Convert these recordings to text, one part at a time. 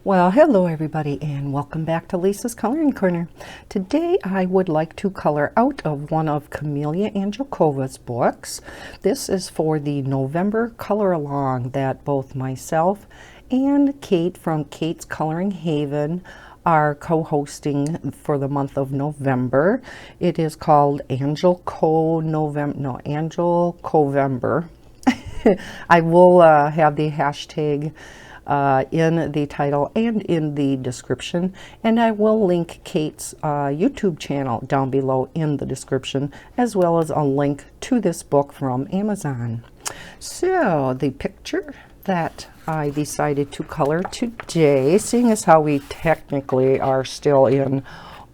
Well, hello everybody and welcome back to Lisa's Coloring Corner. Today I would like to color out of one of Kameliya Angelkova's books. This is for the November color along that both myself and Kate from Kate's Coloring Haven are co-hosting for the month of November. It is called Angelkovember. I will have the hashtag in the title and in the description, and I will link Kate's YouTube channel down below in the description, as well as a link to this book from Amazon. So the picture that I decided to color today, seeing as how we technically are still in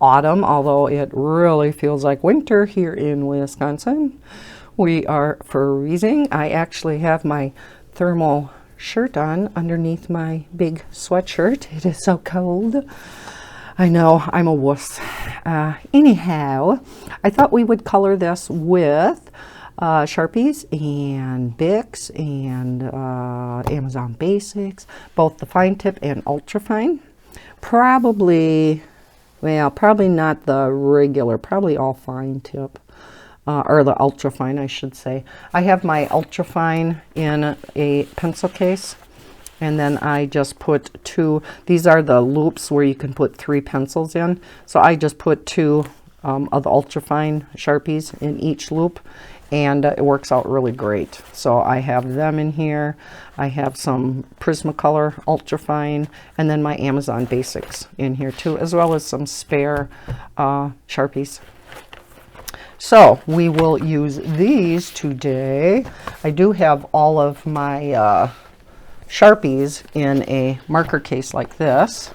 autumn, although it really feels like winter here in Wisconsin. We are freezing. I actually have my thermal shirt on underneath my big sweatshirt. It is so cold. I know, I'm a wuss. Anyhow, I thought we would color this with Sharpies and Bics and Amazon Basics, both the fine tip and ultra fine. Probably not the regular, probably all fine tip. Or the ultra fine, I should say. I have my ultra fine in a pencil case, and then I just put two. These are the loops where you can put 3 pencils in. So I just put 2 of the ultra fine Sharpies in each loop, and it works out really great. So I have them in here. I have some Prismacolor ultra fine, and then my Amazon Basics in here too, as well as some spare Sharpies. So we will use these today. I do have all of my Sharpies in a marker case like this,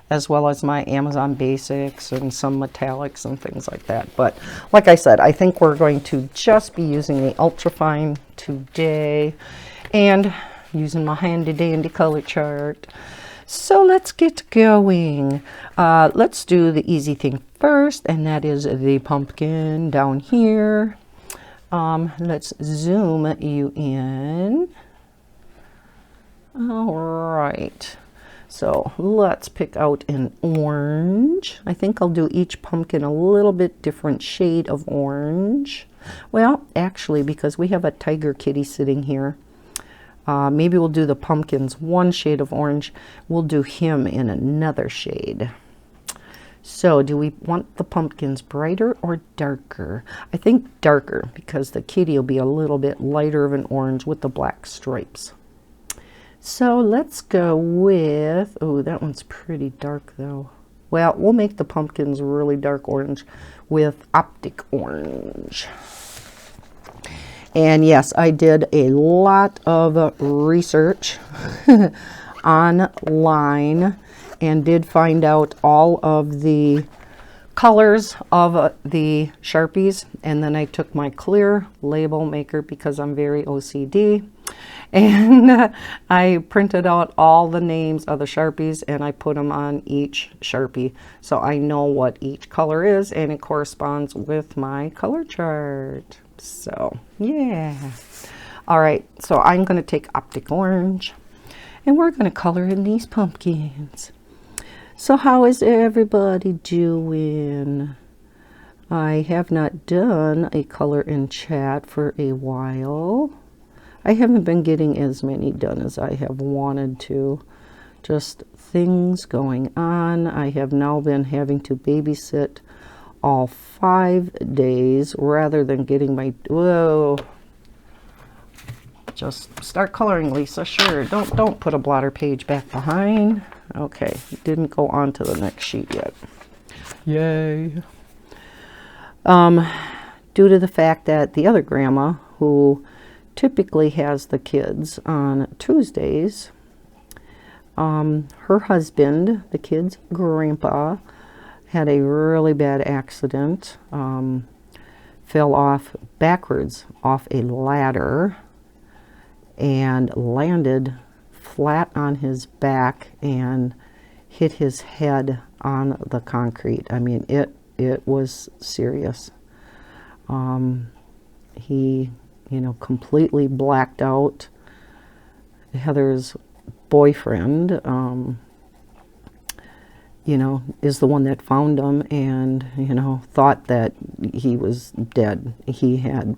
as well as my Amazon Basics and some metallics and things like that. But like I said, I think we're going to just be using the ultrafine today and using my handy dandy color chart. So let's get going. Let's do the easy thing first, and that is the pumpkin down here. Let's zoom you in. All right. So let's pick out an orange. I think I'll do each pumpkin a little bit different shade of orange. Well, actually, because we have a tiger kitty sitting here, maybe we'll do the pumpkins one shade of orange. We'll do him in another shade. So do we want the pumpkins brighter or darker? I think darker, because the kitty will be a little bit lighter of an orange with the black stripes. So let's go with, oh, that one's pretty dark though. Well, we'll make the pumpkins really dark orange with Optic Orange. And yes, I did a lot of research online and did find out all of the colors of the Sharpies. And then I took my clear label maker, because I'm very OCD, and I printed out all the names of the Sharpies and I put them on each Sharpie. So I know what each color is, and it corresponds with my color chart. So yeah. All right, so I'm going to take Optic Orange and we're going to color in these pumpkins. So how is everybody doing? I have not done a color in chat for a while. I haven't been getting as many done as I have wanted to. Just things going on. I have now been having to babysit all 5 days rather than getting my, whoa. Just start coloring, Lisa. Sure. Don't put a blotter page back behind. Okay, didn't go on to the next sheet yet. Yay. Due to the fact that the other grandma, who typically has the kids on Tuesdays, her husband, the kids' grandpa, had a really bad accident, fell off backwards off a ladder and landed flat on his back and hit his head on the concrete. I mean, it was serious. He, completely blacked out. Heather's boyfriend you know, is the one that found him, and, you know, thought that he was dead. He had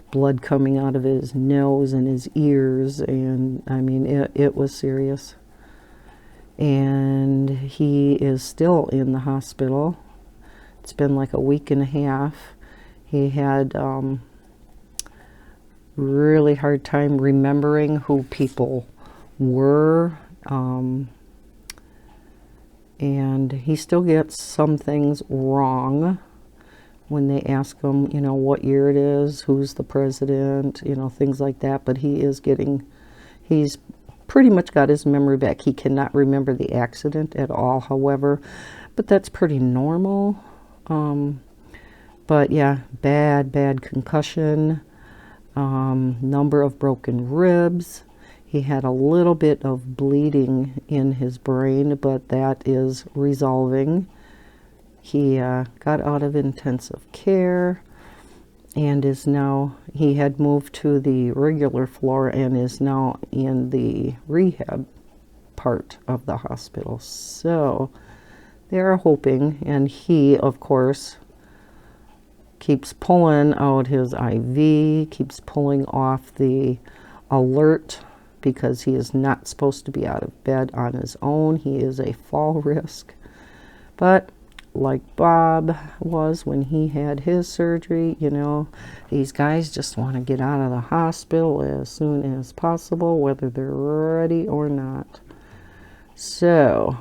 blood coming out of his nose and his ears, and I mean, it was serious. And he is still in the hospital. It's been like a week and a half. He had really hard time remembering who people were. And he still gets some things wrong when they ask him, you know, what year it is, who's the president, you know, things like that. But he's pretty much got his memory back. He cannot remember the accident at all, however, but that's pretty normal. But yeah, bad concussion, number of broken ribs. He had a little bit of bleeding in his brain, but that is resolving. He got out of intensive care and is now, he had moved to the regular floor and is now in the rehab part of the hospital. So they're hoping, and he, of course, keeps pulling out his IV, keeps pulling off the alert, because he is not supposed to be out of bed on his own. He is a fall risk. But like Bob was when he had his surgery, you know, these guys just want to get out of the hospital as soon as possible, whether they're ready or not. So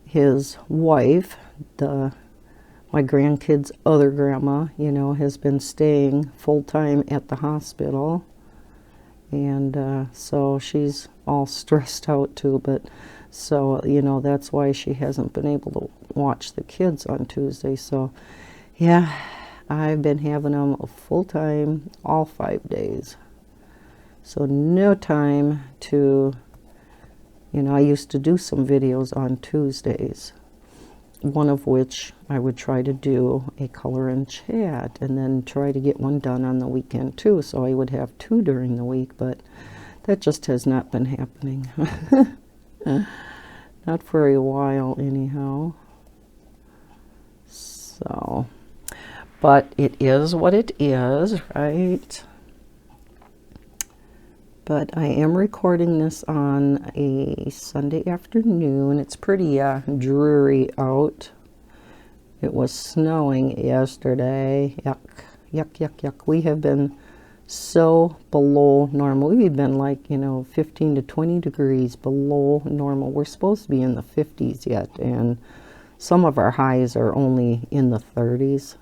his wife, my grandkid's other grandma, you know, has been staying full-time at the hospital. And so she's all stressed out too, but so, you know, that's why she hasn't been able to watch the kids on Tuesday. So yeah, I've been having them full time all 5 days. So no time to, you know, I used to do some videos on Tuesdays, one of which I would try to do a color and chat, and then try to get one done on the weekend too, so I would have 2 during the week, but that just has not been happening. Not for a while anyhow. So, but it is what it is, right? But I am recording this on a Sunday afternoon. It's pretty dreary out. It was snowing yesterday. Yuck, yuck, yuck, yuck. We have been so below normal. We've been like, you know, 15 to 20 degrees below normal. We're supposed to be in the 50s yet, and some of our highs are only in the 30s.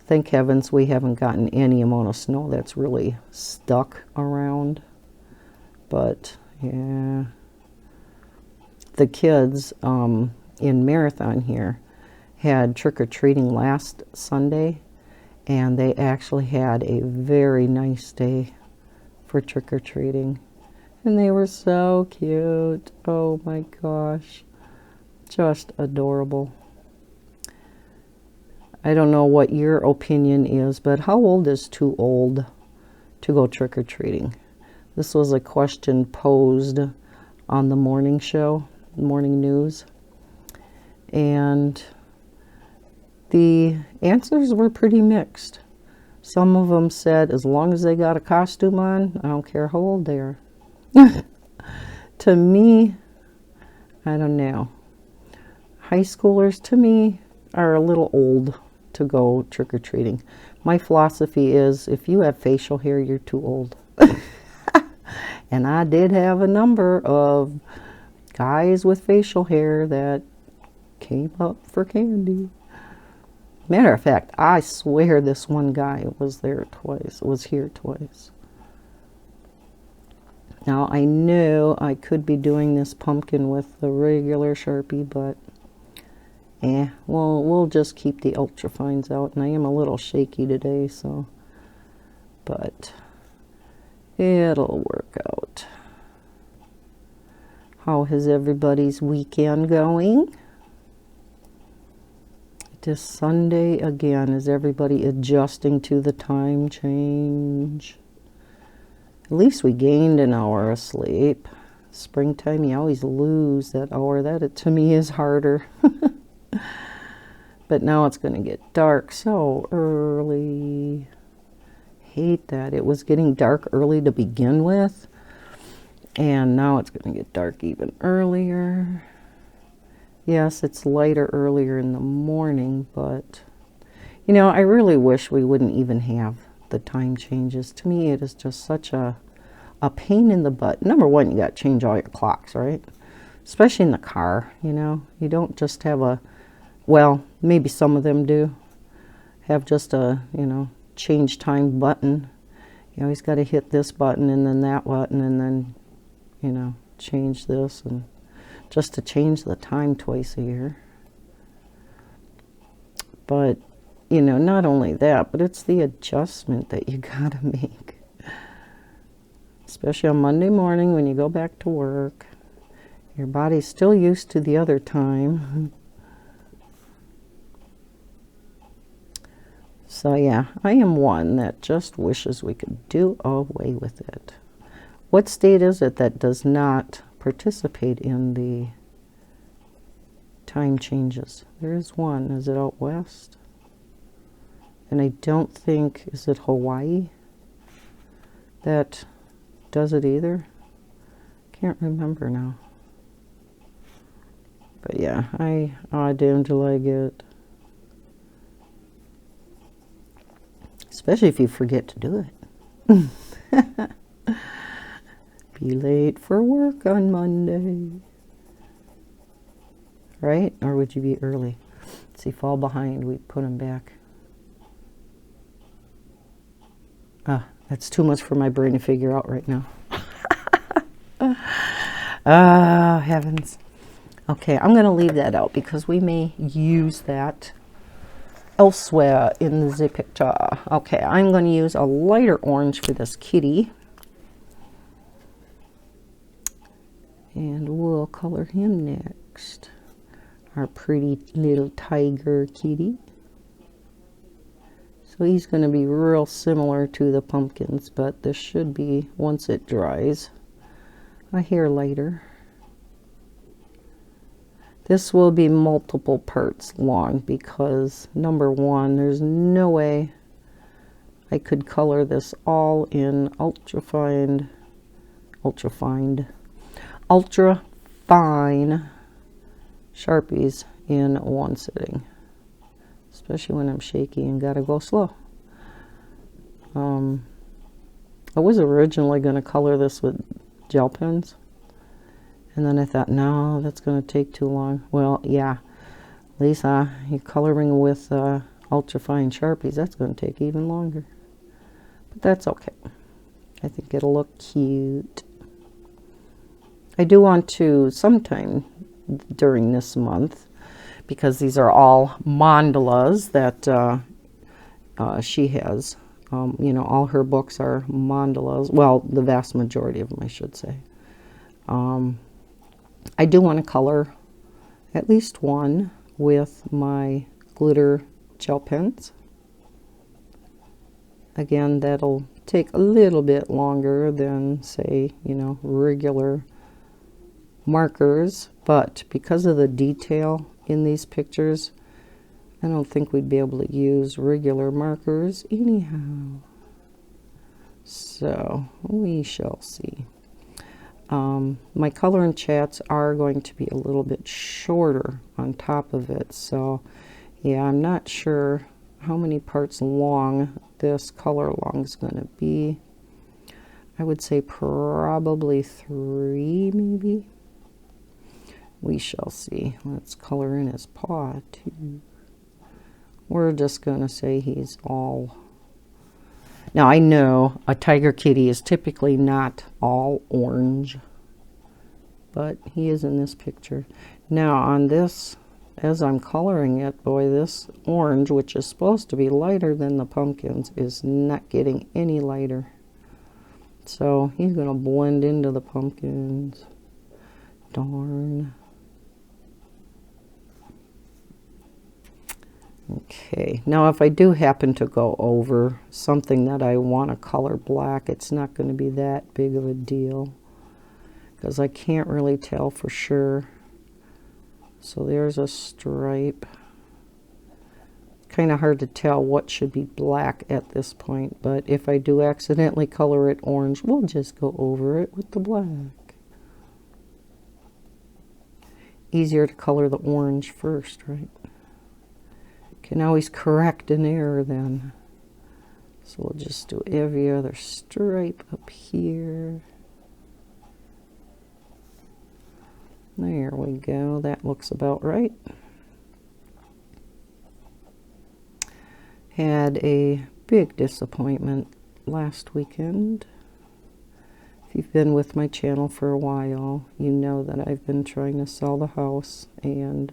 Thank heavens we haven't gotten any amount of snow that's really stuck around. But yeah, the kids in Marathon here had trick-or-treating last Sunday, and they actually had a very nice day for trick-or-treating, and they were so cute. Oh my gosh, just adorable. I don't know what your opinion is, but how old is too old to go trick-or-treating? This was a question posed on the morning show, morning news, and the answers were pretty mixed. Some of them said, as long as they got a costume on, I don't care how old they are. To me, I don't know. High schoolers, to me, are a little old to go trick-or-treating. My philosophy is, if you have facial hair, you're too old. And I did have a number of guys with facial hair that came up for candy. Matter of fact, I swear this one guy was here twice. Now, I knew I could be doing this pumpkin with the regular Sharpie, but we'll just keep the ultrafines out, and I am a little shaky today, so, but it'll work out. How has everybody's weekend going? It is Sunday again. Is everybody adjusting to the time change? At least we gained an hour of sleep. Springtime, you always lose that hour. That, to me, is harder. But now it's going to get dark so early. Hate that. It was getting dark early to begin with. And now it's going to get dark even earlier. Yes, it's lighter earlier in the morning, but, you know, I really wish we wouldn't even have the time changes. To me, it is just such a pain in the butt. Number one, you got to change all your clocks, right? Especially in the car, you know. You don't just have a, well, maybe some of them do, have just a, you know, change time button. You always got to hit this button and then that button and then, you know, change this, and just to change the time twice a year. But, you know, not only that, but it's the adjustment that you got to make. Especially on Monday morning when you go back to work. Your body's still used to the other time. So yeah, I am one that just wishes we could do away with it. What state is it that does not participate in the time changes? There is one. Is it out west? And I don't think, is it Hawaii that does it either? Can't remember now. But yeah, I don't like it. Especially if you forget to do it. Be late for work on Monday. Right? Or would you be early? Let's see, fall behind, we put them back. That's too much for my brain to figure out right now. Oh, heavens. Okay, I'm going to leave that out because we may use that elsewhere in the picture. Okay, I'm going to use a lighter orange for this kitty. And we'll color him next. Our pretty little tiger kitty. So he's going to be real similar to the pumpkins, but this should be, once it dries, a hair lighter. This will be multiple parts long because, number one, there's no way I could color this all in ultra fine Sharpies in one sitting. Especially when I'm shaky and gotta go slow. I was originally going to color this with gel pens. And then I thought, no, that's going to take too long. Well, yeah, Lisa, you're coloring with ultrafine Sharpies. That's going to take even longer. But that's okay. I think it'll look cute. I do want to, sometime during this month, because these are all mandalas that she has. You know, all her books are mandalas. Well, the vast majority of them, I should say. I do want to color at least one with my glitter gel pens. Again, that'll take a little bit longer than, say, you know, regular markers, but because of the detail in these pictures, I don't think we'd be able to use regular markers anyhow. So we shall see. My color and chats are going to be a little bit shorter on top of it. So yeah, I'm not sure how many parts long this color along is going to be. I would say probably 3 maybe. We shall see. Let's color in his paw too. We're just going to say he's all... Now I know a tiger kitty is typically not all orange, but he is in this picture. Now on this, as I'm coloring it, boy, this orange, which is supposed to be lighter than the pumpkins, is not getting any lighter. So he's going to blend into the pumpkins. Darn. Okay, now if I do happen to go over something that I want to color black, it's not going to be that big of a deal. because I can't really tell for sure. So there's a stripe. Kind of hard to tell what should be black at this point, but if I do accidentally color it orange, we'll just go over it with the black. Easier to color the orange first, right? Can always correct an error then. So we'll just do every other stripe up here. There we go. That looks about right. Had a big disappointment last weekend. If you've been with my channel for a while, you know that I've been trying to sell the house and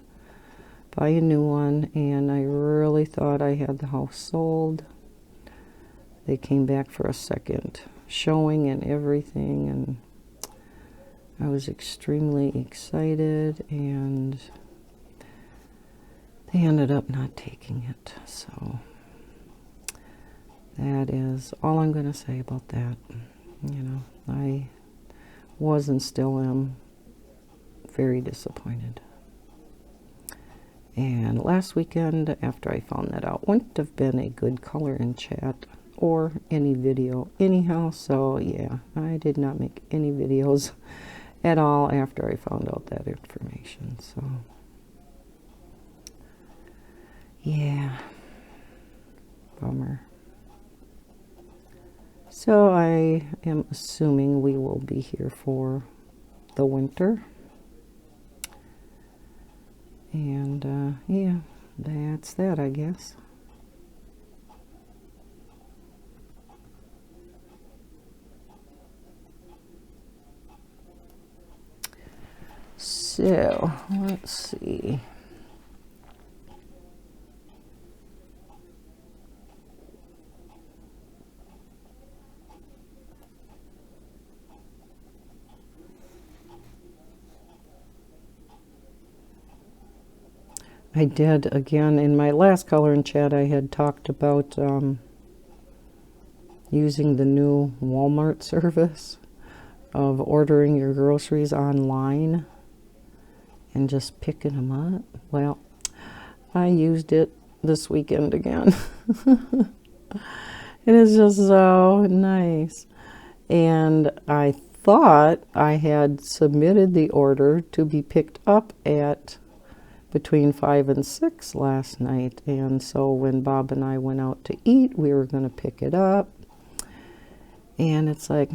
buy a new one, and I really thought I had the house sold. They came back for a second showing and everything, and I was extremely excited, and they ended up not taking it. So that is all I'm going to say about that. You know, I was and still am very disappointed. And last weekend, after I found that out, wouldn't have been a good color in chat or any video anyhow. So yeah, I did not make any videos at all after I found out that information. So yeah, bummer. So I am assuming we will be here for the winter. And yeah, that's that, I guess. So let's see. I did, again, in my last color in chat, I had talked about using the new Walmart service of ordering your groceries online and just picking them up. Well, I used it this weekend again. It is just so nice. And I thought I had submitted the order to be picked up at between 5 and 6 last night, and so when Bob and I went out to eat, we were going to pick it up, and it's like,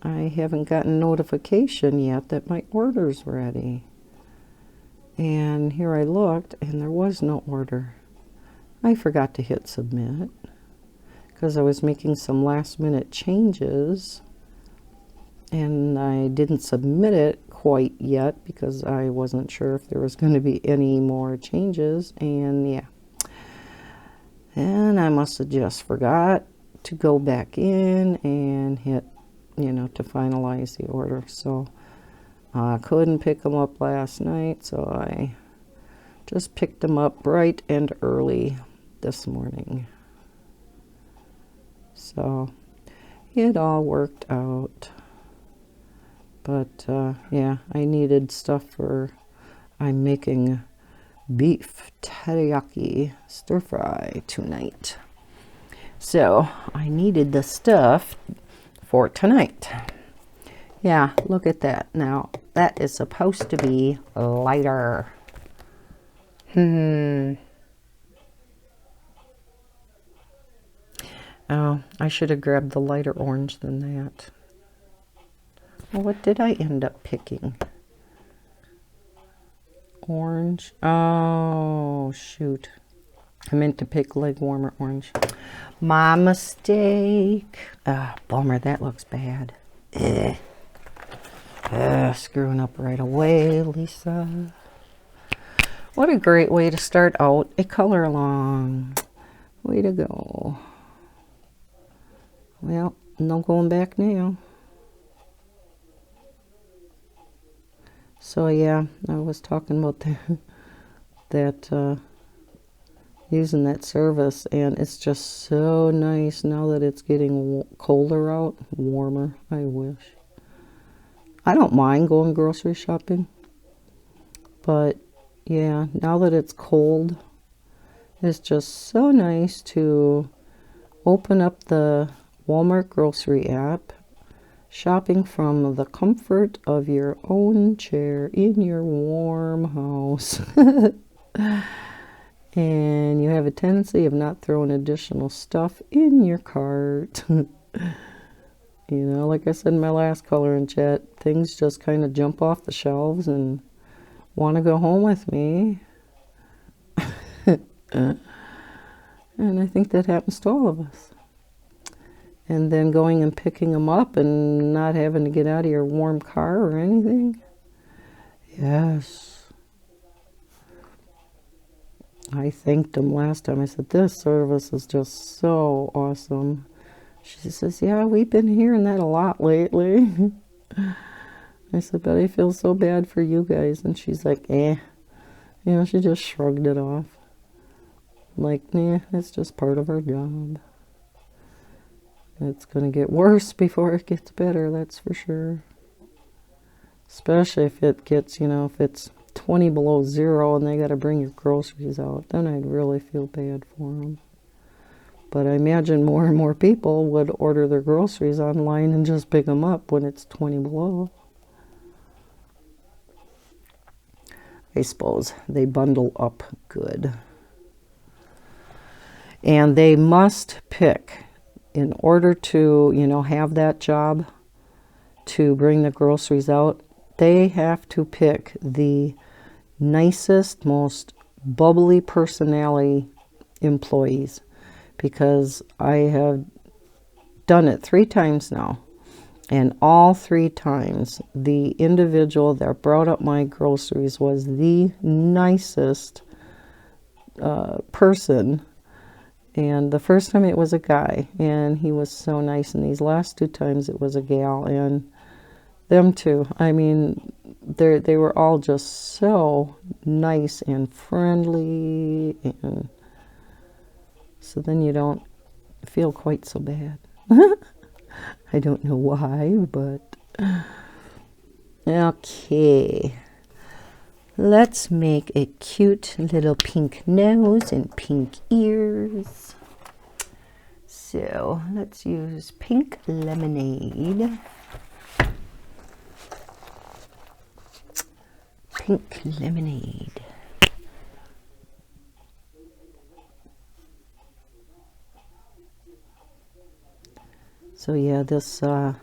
I haven't gotten notification yet that my order's ready. And here I looked, and there was no order. I forgot to hit submit because I was making some last minute changes, and I didn't submit it quite yet because I wasn't sure if there was going to be any more changes. And yeah, and I must have just forgot to go back in and hit, you know, to finalize the order. So I couldn't pick them up last night, so I just picked them up bright and early this morning. So it all worked out. But yeah, I needed stuff for, I'm making beef teriyaki stir fry tonight. So I needed the stuff for tonight. Yeah, look at that. Now, that is supposed to be lighter. Oh, I should have grabbed the lighter orange than that. Well, what did I end up picking? Orange. Oh, shoot. I meant to pick leg warmer orange. My mistake. Bummer, that looks bad. Screwing up right away, Lisa. What a great way to start out a color along. Way to go. Well, no going back now. So yeah, I was talking about that using that service, and it's just so nice now that it's getting colder out. Warmer, I wish. I don't mind going grocery shopping, but yeah, now that it's cold, it's just so nice to open up the Walmart grocery app, shopping from the comfort of your own chair in your warm house. And you have a tendency of not throwing additional stuff in your cart. You know, like I said in my last color and chat, things just kind of jump off the shelves and want to go home with me. And I think that happens to all of us. And then going and picking them up and not having to get out of your warm car or anything. Yes. I thanked them last time. I said, this service is just so awesome. She says, yeah, we've been hearing that a lot lately. I said, but I feel so bad for you guys. And she's like, eh. You know, she just shrugged it off. Like, nah, it's just part of our job. It's going to get worse before it gets better, that's for sure. Especially if it gets, you know, if it's 20 below zero and they got to bring your groceries out, then I'd really feel bad for them. But I imagine more and more people would order their groceries online and just pick them up when it's 20 below. I suppose they bundle up good. And they must pick, in order to, you know, have that job to bring the groceries out, they have to pick the nicest, most bubbly personality employees. Because I have done it 3 times now. And all 3 times, the individual that brought up my groceries was the nicest person. And the first time it was a guy, and he was so nice. And these last 2 times it was a gal, and them too. I mean, they were all just so nice and friendly, and so then you don't feel quite so bad. I don't know why, but okay. Let's make a cute little pink nose and pink ears. So let's use pink lemonade. Pink lemonade. So yeah, this, I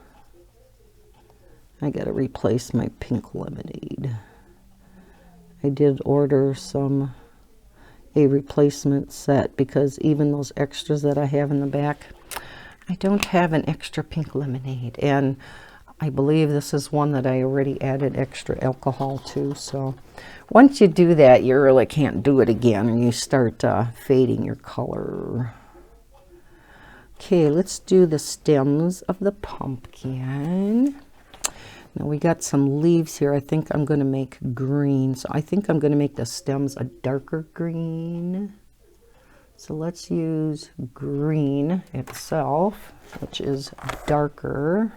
gotta replace my pink lemonade. I did order a replacement set, because even those extras that I have in the back, I don't have an extra pink lemonade. And I believe this is one that I already added extra alcohol to. So once you do that, you really can't do it again, and you start fading your color. Okay, let's do the stems of the pumpkin. Now we got some leaves here. I think I'm going to make green. So I think I'm going to make the stems a darker green. So let's use green itself, which is darker.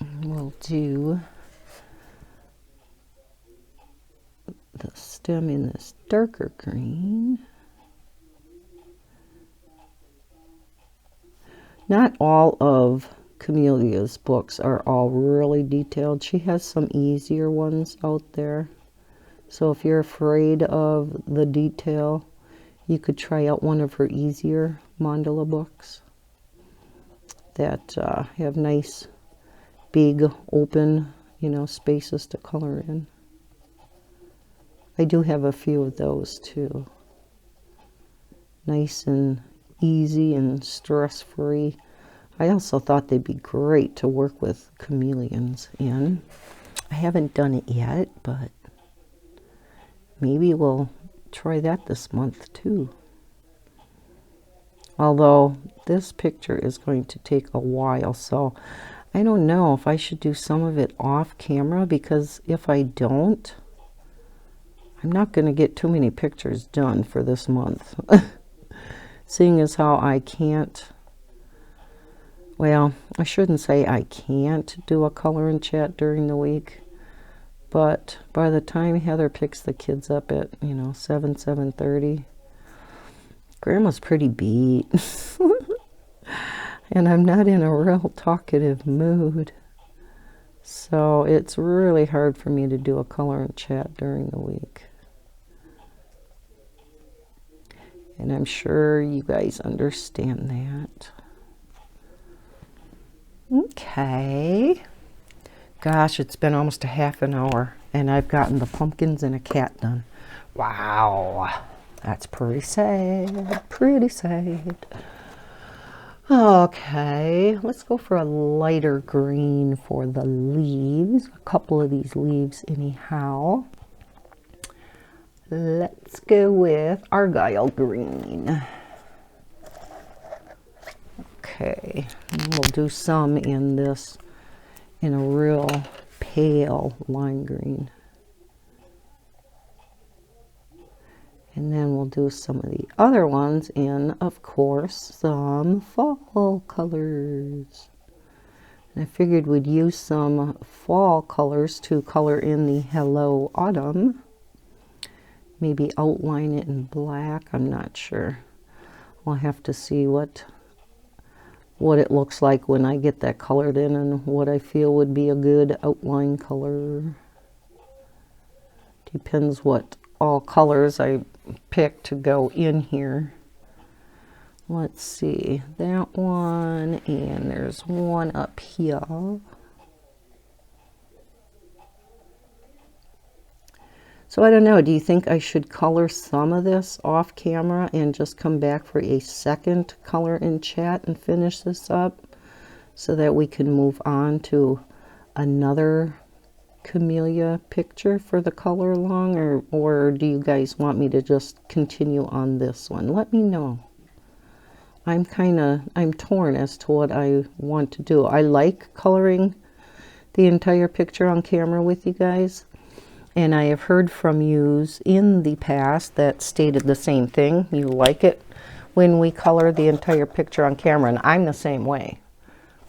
And we'll do the stem in this darker green. Not all of Kameliya's books are all really detailed. She has some easier ones out there. So if you're afraid of the detail, you could try out one of her easier mandala books that have nice, big, open, you know, spaces to color in. I do have a few of those too. Nice and easy and stress-free. I also thought they'd be great to work with chameleons in. I haven't done it yet, but maybe we'll try that this month too. Although this picture is going to take a while, so I don't know if I should do some of it off camera, because if I don't, I'm not going to get too many pictures done for this month. Seeing as how I can't Well, I shouldn't say I can't do a color and chat during the week, but by the time Heather picks the kids up at, 7:30, Grandma's pretty beat. And I'm not in a real talkative mood. So it's really hard for me to do a color and chat during the week. And I'm sure you guys understand that. Okay. Gosh, it's been almost a half an hour and I've gotten the pumpkins and a cat done. Wow. That's pretty sad. Pretty sad. Okay, let's go for a lighter green for the leaves. A couple of these leaves anyhow. Let's go with Argyle green. Okay, and we'll do some in this, in a real pale lime green. And then we'll do some of the other ones in, of course, some fall colors. And I figured we'd use some fall colors to color in the Hello Autumn. Maybe outline it in black, I'm not sure. We'll have to see what it looks like when I get that colored in and what I feel would be a good outline color. Depends what all colors I pick to go in here. Let's see, that one, and there's one up here. So I don't know, do you think I should color some of this off camera and just come back for a second color and chat and finish this up so that we can move on to another Kameliya picture for the color along, or do you guys want me to just continue on this one? Let me know. I'm torn as to what I want to do. I like coloring the entire picture on camera with you guys, and I have heard from yous in the past that stated the same thing. You like it when we color the entire picture on camera, and I'm the same way.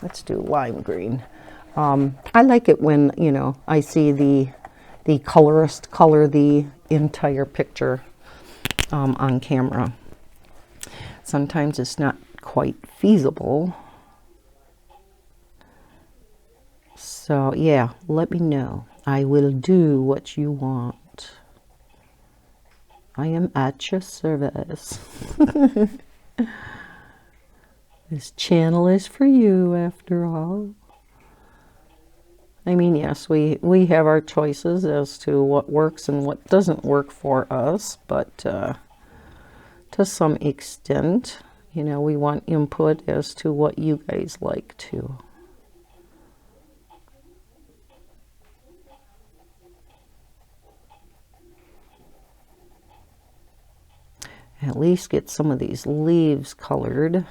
Let's do lime green. I like it when, I see the colorist color the entire picture on camera. Sometimes it's not quite feasible. So, yeah, let me know. I will do what you want. I am at your service. This channel is for you, after all. I mean, yes, we have our choices as to what works and what doesn't work for us, but to some extent, we want input as to what you guys like too. At least get some of these leaves colored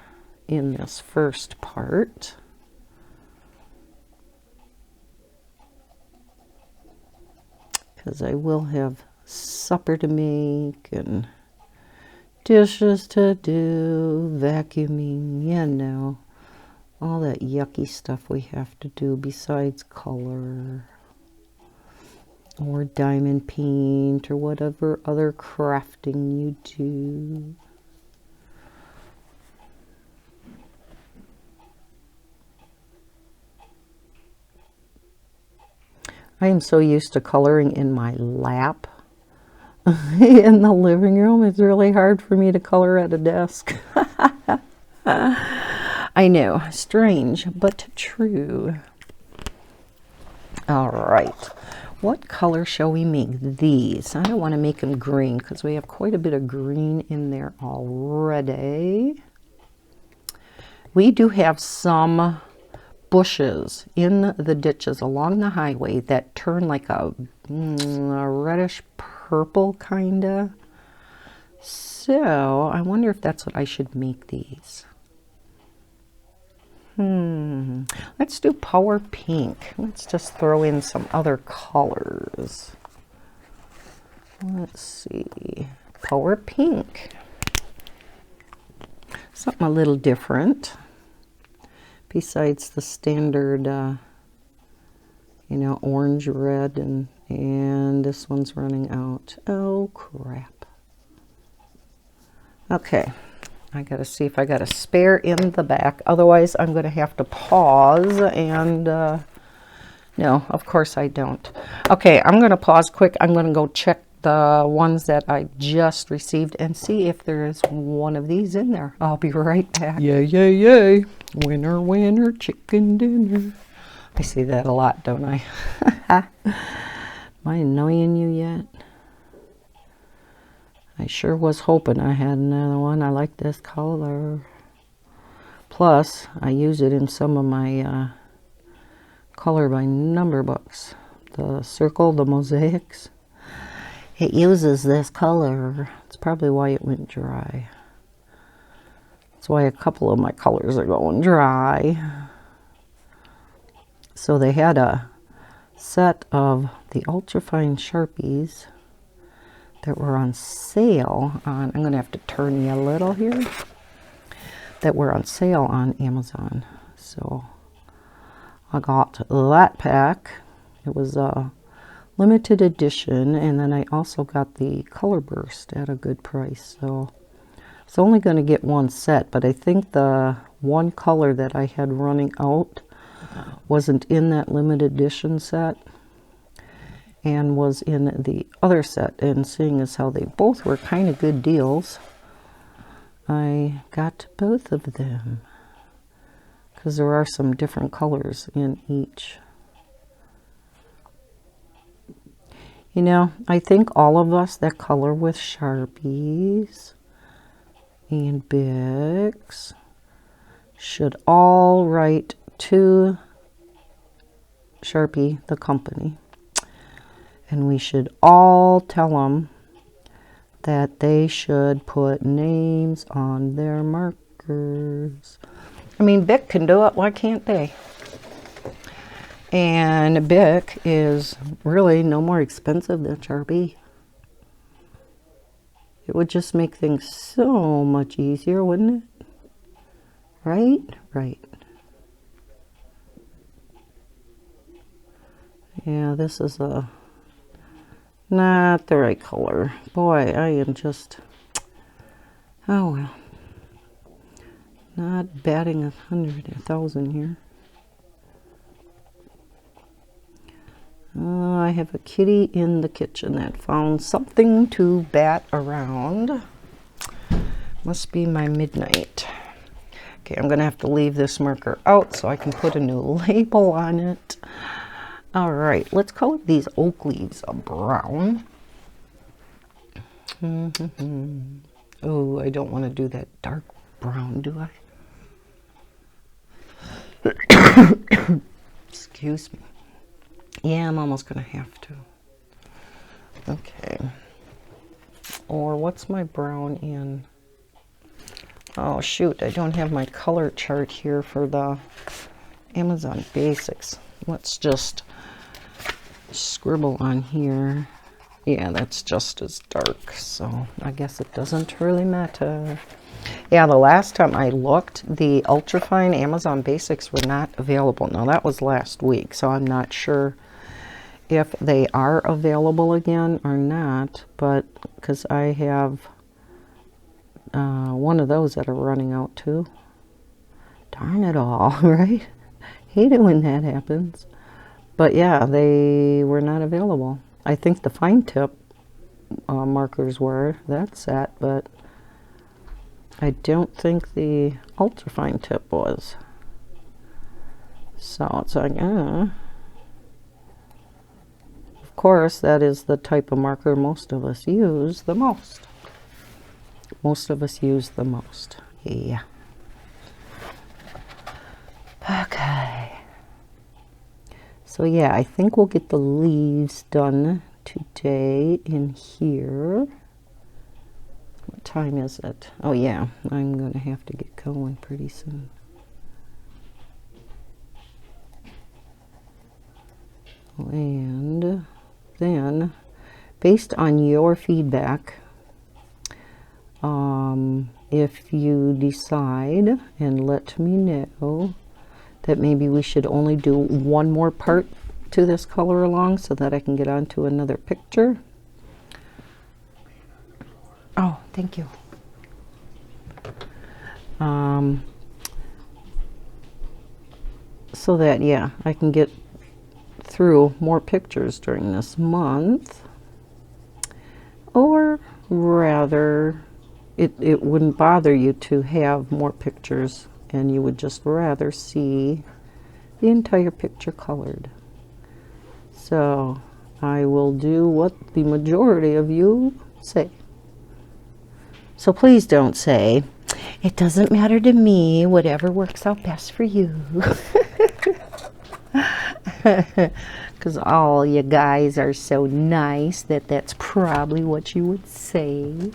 in this first part. Because I will have supper to make and dishes to do, vacuuming, all that yucky stuff we have to do besides color or diamond paint or whatever other crafting you do. I am so used to coloring in my lap in the living room. It's really hard for me to color at a desk. I know, strange, but true. All right, what color shall we make these? I don't want to make them green because we have quite a bit of green in there already. We do have some bushes in the ditches along the highway that turn like a reddish purple kinda. So I wonder if that's what I should make these. Let's do Power Pink. Let's just throw in some other colors. Let's see, Power Pink. Something a little different, besides the standard, you know, orange, red, and this one's running out. Oh, crap. Okay, I gotta see if I got a spare in the back. Otherwise, I'm gonna have to pause and, no, of course I don't. Okay, I'm gonna pause quick. I'm gonna go check the ones that I just received and see if there is one of these in there. I'll be right back. Yay, yay, yay. Winner, winner, chicken dinner. I say that a lot, don't I? Am I annoying you yet? I sure was hoping I had another one. I like this color. Plus, I use it in some of my color by number books. The circle, the mosaics. It uses this color. It's probably why it went dry. That's why a couple of my colors are going dry. So they had a set of the ultrafine Sharpies that were on sale on, I'm going to have to turn you a little here, that were on sale on Amazon. So I got that pack. It was a limited edition, and then I also got the Color Burst at a good price. So it's only going to get one set, but I think the one color that I had running out wasn't in that limited edition set and was in the other set, and seeing as how they both were kind of good deals, I got both of them because there are some different colors in each. You know, I think all of us that color with Sharpies and Bics should all write to Sharpie, the company, and we should all tell them that they should put names on their markers. I mean, Bic can do it, why can't they? And Bic is really no more expensive than Sharpie. It would just make things so much easier, wouldn't it? Right? Right. Yeah, this is not the right color. Boy, I am just, oh well. Not batting 100, 1,000 here. I have a kitty in the kitchen that found something to bat around. Must be my midnight. Okay, I'm gonna have to leave this marker out so I can put a new label on it. All right, let's color these oak leaves a brown. Oh, I don't want to do that dark brown, do I? Excuse me. Yeah, I'm almost gonna have to. Okay. Or what's my brown in? Oh shoot, I don't have my color chart here for the Amazon Basics. Let's just scribble on here. Yeah, that's just as dark, so I guess it doesn't really matter. Yeah, the last time I looked, the ultrafine Amazon Basics were not available. Now that was last week, so I'm not sure if they are available again or not, but because I have one of those that are running out too. Darn it all, right? Hate it when that happens. But yeah, they were not available. I think the fine tip markers were, that set, but I don't think the ultrafine tip was. So it's like, of course, that is the type of marker most of us use the most. Most of us use the most. Yeah. Okay. So yeah, I think we'll get the leaves done today in here. What time is it? Oh yeah, I'm going to have to get going pretty soon. And then, based on your feedback, if you decide and let me know that maybe we should only do one more part to this color along so that I can get on to another picture. Oh, thank you. So that, yeah, I can get through more pictures during this month. Or rather, it wouldn't bother you to have more pictures, and you would just rather see the entire picture colored. So I will do what the majority of you say. So please don't say, it doesn't matter to me, whatever works out best for you. Because all you guys are so nice that that's probably what you would say.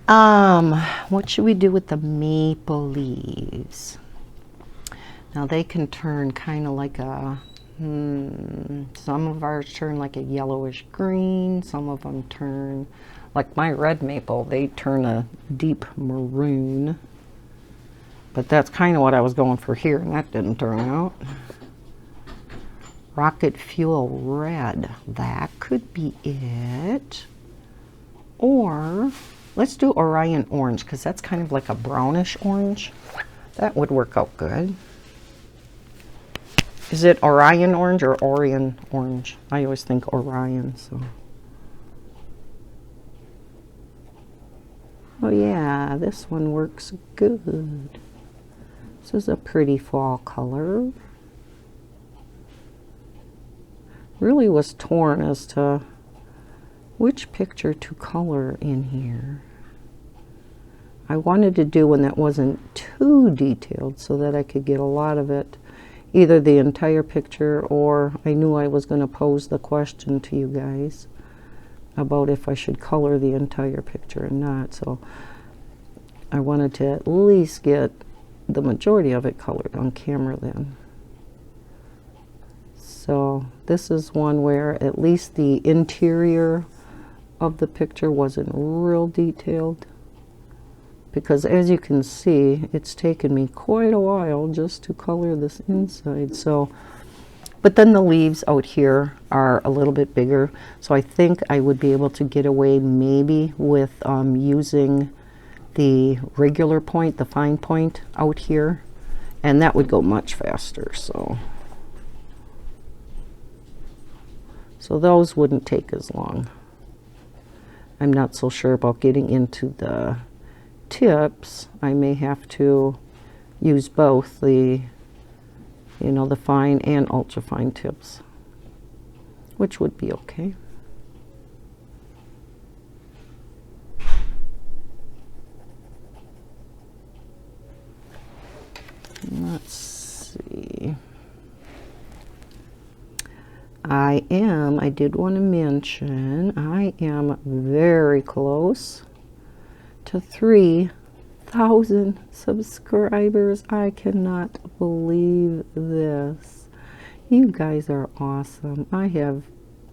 What should we do with the maple leaves? Now they can turn kind of like a, some of ours turn like a yellowish green, some of them turn, like my red maple, they turn a deep maroon. But that's kind of what I was going for here, and that didn't turn out. Rocket Fuel Red, that could be it. Or let's do Orion Orange, because that's kind of like a brownish orange. That would work out good. Is it Orion Orange or Orion Orange? I always think Orion, so. Oh yeah, this one works good. This is a pretty fall color. Really was torn as to which picture to color in here. I wanted to do one that wasn't too detailed so that I could get a lot of it, either the entire picture, or I knew I was going to pose the question to you guys about if I should color the entire picture or not. So I wanted to at least get the majority of it colored on camera then. So this is one where at least the interior of the picture wasn't real detailed, because as you can see, it's taken me quite a while just to color this inside. So, but then the leaves out here are a little bit bigger, so I think I would be able to get away maybe with using the regular point, the fine point out here, and that would go much faster. So those wouldn't take as long. I'm not so sure about getting into the tips. I may have to use both the, you know, the fine and ultra fine tips, which would be okay. Let's see. I did want to mention, I am very close to 3,000 subscribers. I cannot believe this. You guys are awesome. I have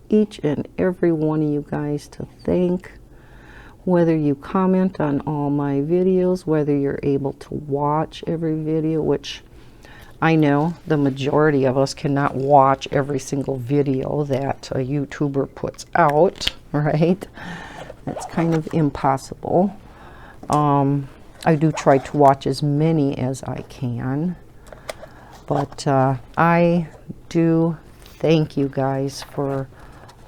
each and every one of you guys to thank. Whether you comment on all my videos, whether you're able to watch every video, which I know the majority of us cannot watch every single video that a YouTuber puts out, right? That's kind of impossible. I do try to watch as many as I can, but I do thank you guys for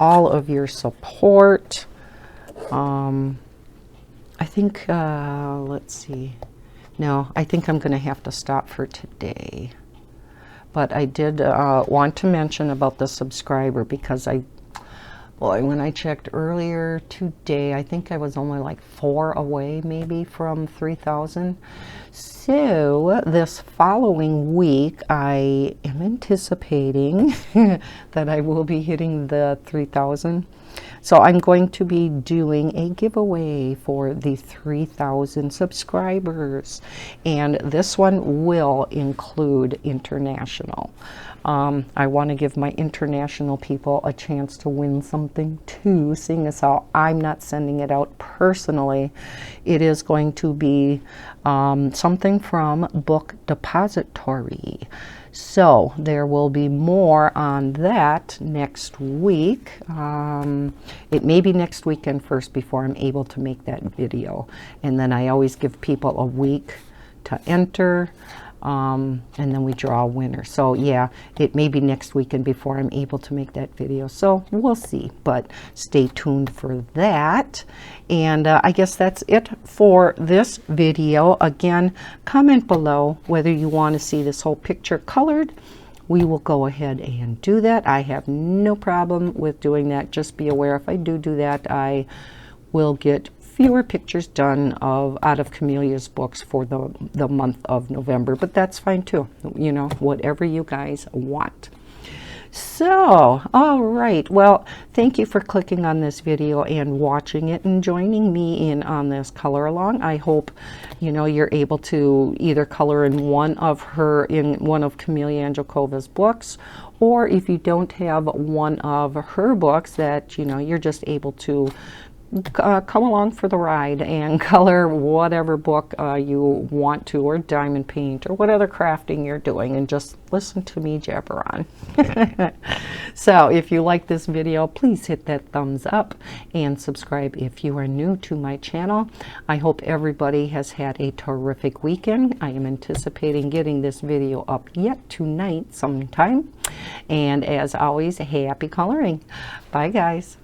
all of your support. I think, let's see. No, I think I'm going to have to stop for today. But I did want to mention about the subscriber, because boy, when I checked earlier today, I think I was only like 4 away maybe from 3,000. So this following week, I am anticipating that I will be hitting the 3,000. So I'm going to be doing a giveaway for the 3,000 subscribers, and this one will include international. I want to give my international people a chance to win something too, seeing as how I'm not sending it out personally. It is going to be something from Book Depository. So there will be more on that next week. It may be next weekend first before I'm able to make that video. And then I always give people a week to enter. And then we draw a winner. So yeah, it may be next weekend before I'm able to make that video. So we'll see, but stay tuned for that. And I guess that's it for this video. Again, comment below whether you want to see this whole picture colored. We will go ahead and do that. I have no problem with doing that. Just be aware, if I do that, I will get fewer pictures done out of Kameliya's books for the month of November, but that's fine too. You know, whatever you guys want. So, all right. Well, thank you for clicking on this video and watching it and joining me in on this color along. I hope, you know, you're able to either color in one of Kameliya Angelkova's books, or if you don't have one of her books, that, you know, you're just able to come along for the ride and color whatever book you want to, or diamond paint, or what other crafting you're doing, and just listen to me jabber on. So if you like this video, please hit that thumbs up and subscribe if you are new to my channel. I hope everybody has had a terrific weekend. I am anticipating getting this video up yet tonight sometime. And as always, happy coloring. Bye guys.